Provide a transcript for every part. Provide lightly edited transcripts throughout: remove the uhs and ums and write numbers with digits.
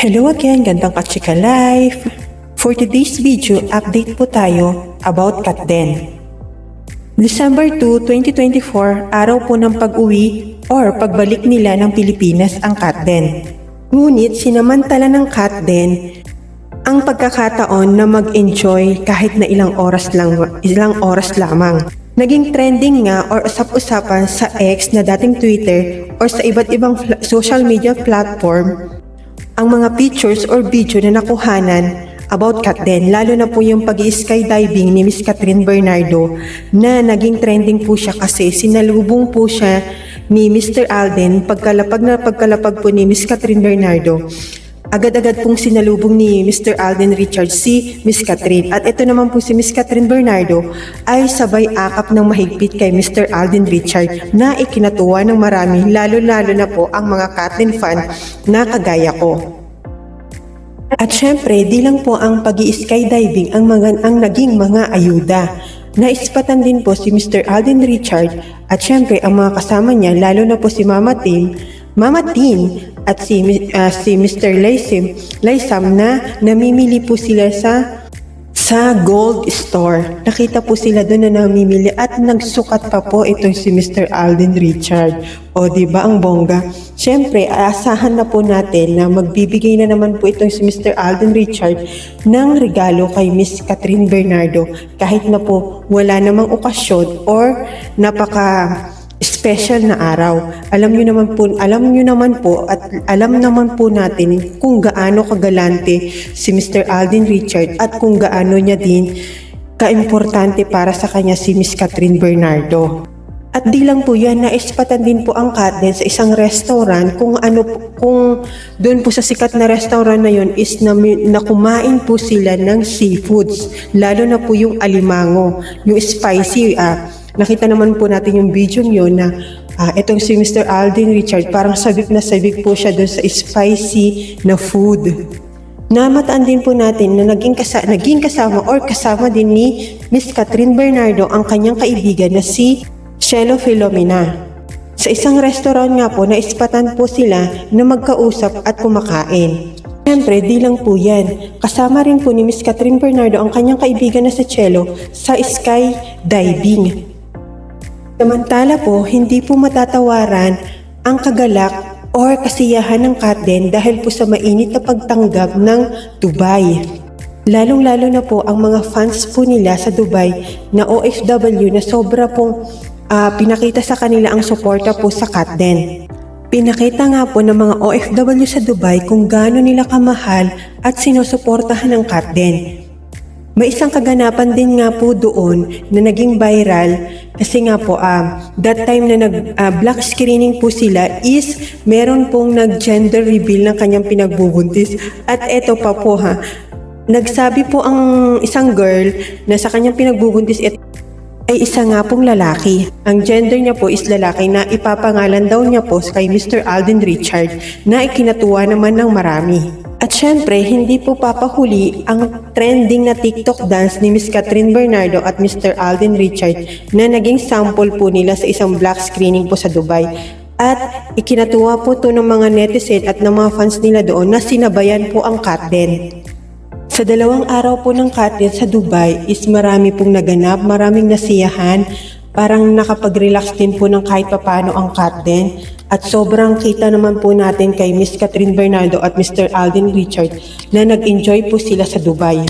Hello again, gandang kachika life! For today's video, update po tayo about Katden. December 2, 2024, araw po ng pag-uwi or pagbalik nila ng Pilipinas ang Katden. Ngunit sinamantala ng Katden ang pagkakataon na mag-enjoy kahit na ilang oras lamang. Naging trending nga or usap-usapan sa X na dating Twitter or sa iba't ibang social media platform ang mga pictures or video na nakuhanan about Katden, lalo na po yung pag-skydiving ni Miss Catherine Bernardo na naging trending po siya kasi sinalubong po siya ni Mr. Alden pagkalapag po ni Miss Catherine Bernardo. Agad-agad pong sinalubong ni Mr. Alden Richards si Miss Catherine. At ito naman po si Miss Catherine Bernardo ay sabay akap ng mahigpit kay Mr. Alden Richards na ikinatuwa ng marami, lalo-lalo na po ang mga Katden fan na kagaya ko. At syempre, di lang po ang pag-i-skydiving ang naging mga ayuda. Naispatan din po si Mr. Alden Richards at syempre ang mga kasama niya, lalo na po si Mama Tin at si Mr. Laysam na namimili po sila sa Gold Store. Nakita po sila doon na namimili at nagsukat pa po itong si Mr. Alden Richards. O diba ang bongga? Siyempre, aasahan na po natin na magbibigay na naman po itong si Mr. Alden Richards ng regalo kay Miss Catherine Bernardo kahit na po wala namang okasyon or special na araw. Alam niyo naman po at alam naman po natin kung gaano kagalante si Mr. Alden Richards at kung gaano niya din kaimportante para sa kanya si Miss Catherine Bernardo. At di lang po yan, naispatan din po ang Katden sa isang restaurant kung doon po sa sikat na restaurant na yon is na kumain po sila ng seafoods, lalo na po yung alimango, yung spicy. Nakita naman po natin yung video nyo na itong si Mr. Alden Richards parang sabik na sabik po siya doon sa spicy na food. Namataan din po natin na naging kasama din ni Miss Catherine Bernardo ang kanyang kaibigan na si Shelo Filomena. Sa isang restaurant nga po, naispatan po sila na magkausap at kumakain. Siyempre, di lang po yan. Kasama rin po ni Miss Catherine Bernardo ang kanyang kaibigan na si Shelo sa skydiving. Samantala po, hindi po matatawaran ang kagalak or kasiyahan ng Katden dahil po sa mainit na pagtanggap ng Dubai. Lalong-lalo na po ang mga fans po nila sa Dubai na OFW na sobra pong pinakita sa kanila ang suporta po sa Katden. Pinakita nga po ng mga OFW sa Dubai kung gaano nila kamahal at sinusuportahan ng Katden. May isang kaganapan din nga po doon na naging viral kasi nga po that time na black screening po sila is meron pong nag-gender reveal ng kanyang pinagbubuntis at eto pa po nagsabi po ang isang girl na sa kanyang pinagbubuntis ay isa nga pong lalaki. Ang gender niya po is lalaki na ipapangalan daw niya po kay Mr. Alden Richards na ikinatuwa naman ng marami. At syempre, hindi po papahuli ang trending na TikTok dance ni Miss Catherine Bernardo at Mr. Alden Richards na naging sample po nila sa isang black screening po sa Dubai. At ikinatuwa po to ng mga netizen at ng mga fans nila doon na sinabayan po ang Katden. Sa 2 araw po ng Katden sa Dubai is marami pong naganap, maraming nasiyahan, parang nakapag-relax din po ng kahit papano ang Katden. At sobrang kita naman po natin kay Miss Catherine Bernardo at Mr. Alden Richards na nag-enjoy po sila sa Dubai.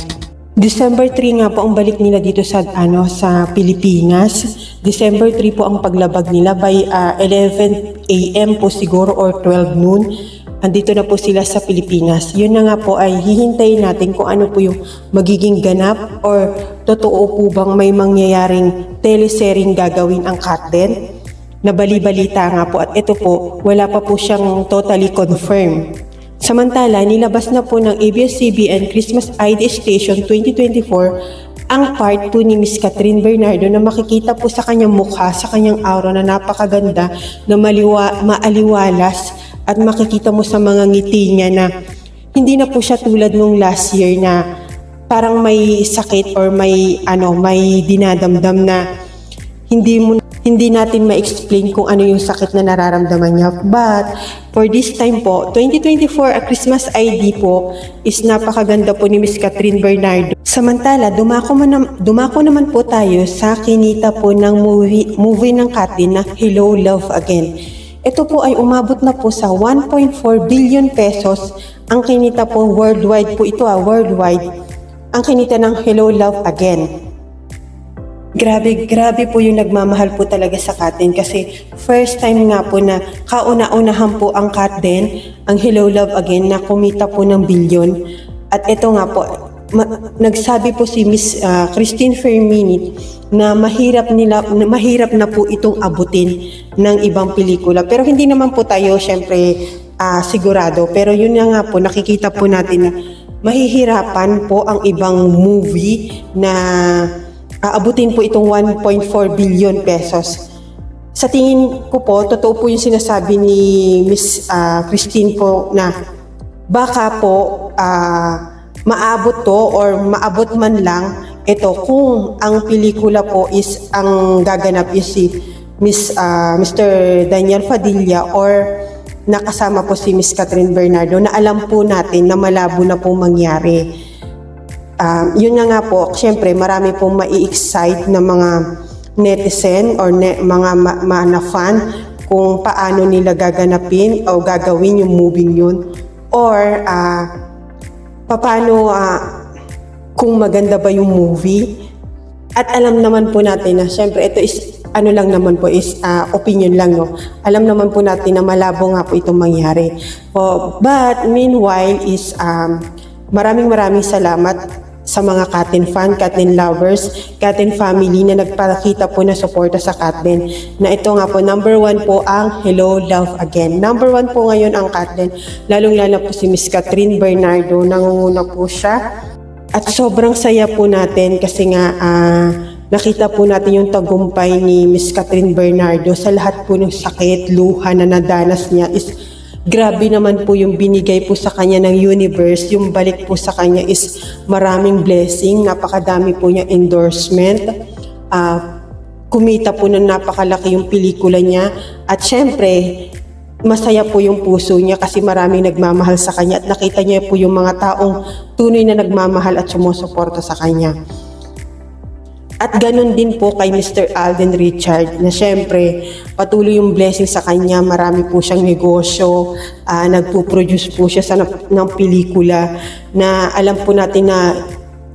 December 3 nga po ang balik nila dito sa Pilipinas. December 3 po ang paglabag nila by 11 AM po siguro or 12 noon. Andito na po sila sa Pilipinas. Yun na nga po ay hihintayin natin kung ano po yung magiging ganap or totoo po bang may mangyayaring teleseryeng gagawin ang Katden. Nabali-balita nga po at ito po, wala pa po siyang totally confirmed. Samantala, nilabas na po ng ABS-CBN Christmas ID Station 2024 ang part po ni Miss Catherine Bernardo na makikita po sa kanyang mukha, sa kanyang aura na napakaganda, na maaliwalas at makikita mo sa mga ngiti niya na hindi na po siya tulad nung last year na parang may sakit or may dinadamdam na hindi mo hindi natin ma-explain kung ano yung sakit na nararamdaman niya. But for this time po, 2024 a Christmas ID po is napakaganda po ni Miss Catherine Bernardo. Samantala, dumako naman po tayo sa kinita po ng movie ng Katin na Hello Love Again. Ito po ay umabot na po sa 1.4 billion pesos. Ang kinita po worldwide po ito worldwide. Ang kinita ng Hello Love Again. Grabe po yung nagmamahal po talaga sa Katin kasi first time nga po na kauna-unahan po ang Katin, ang Hello Love Again na kumita po ng bilyon. At ito nga po, nagsabi po si Miss Christine Fermini na mahirap na po itong abutin ng ibang pelikula. Pero hindi naman po tayo syempre sigurado. Pero yun nga po, nakikita po natin na mahihirapan po ang ibang movie na aabutin po itong 1.4 billion pesos. Sa tingin ko po, totoo po yung sinasabi ni Miss Christine po na baka po maabot to or maabot man lang ito kung ang pelikula po is ang gaganap is si Mr. Daniel Padilla or nakasama po si Miss Catherine Bernardo na alam po natin na malabo na po mangyari. Yun nga po, syempre marami pong mai-excite na mga netizen or mga fan kung paano nila gaganapin o gagawin yung movie yun or paano kung maganda ba yung movie. At alam naman po natin na syempre ito is ano lang naman po is opinion lang, no. Alam naman po natin na malabo nga po itong mangyari. But meanwhile is maraming salamat sa mga Katin fan, Katin lovers, Katin family na nagpakita po na suporta sa Katin. Na ito nga po, number 1 po ang Hello Love Again. Number 1 po ngayon ang Katin. Lalong-lalo po si Miss Catherine Bernardo, nangunguna po siya. At sobrang saya po natin kasi nga nakita po natin yung tagumpay ni Miss Catherine Bernardo sa lahat po ng sakit, luha na nadanas niya is grabe naman po yung binigay po sa kanya ng universe. Yung balik po sa kanya is maraming blessing. Napakadami po niya endorsement. Kumita po ng napakalaki yung pelikula niya. At syempre, masaya po yung puso niya kasi maraming nagmamahal sa kanya. At nakita niya po yung mga taong tunay na nagmamahal at sumusuporta sa kanya. At ganun din po kay Mr. Alden Richard na syempre patuloy yung blessing sa kanya. Marami po siyang negosyo, nagpo-produce po siya ng pelikula na alam po natin na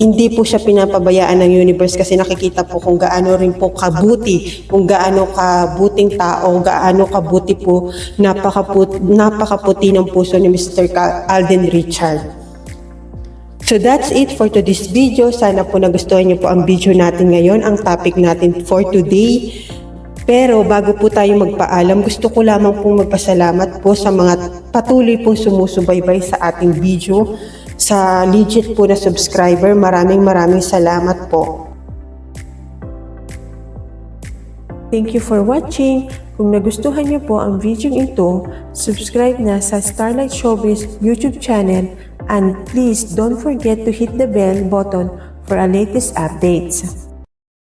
hindi po siya pinapabayaan ng universe kasi nakikita po kung gaano rin po kabuti, kung gaano kabuting tao, gaano kabuti po, napakaputi ng puso ni Mr. Alden Richard. So that's it for today's video. Sana po nagustuhan niyo po ang video natin ngayon, ang topic natin for today. Pero bago po tayo magpaalam, gusto ko lamang pong magpasalamat po sa mga patuloy pong sumusubaybay sa ating video. Sa legit po na subscriber, maraming salamat po. Thank you for watching. Kung nagustuhan niyo po ang video ito, subscribe na sa Starlight Showbiz YouTube channel and please don't forget to hit the bell button for our latest updates.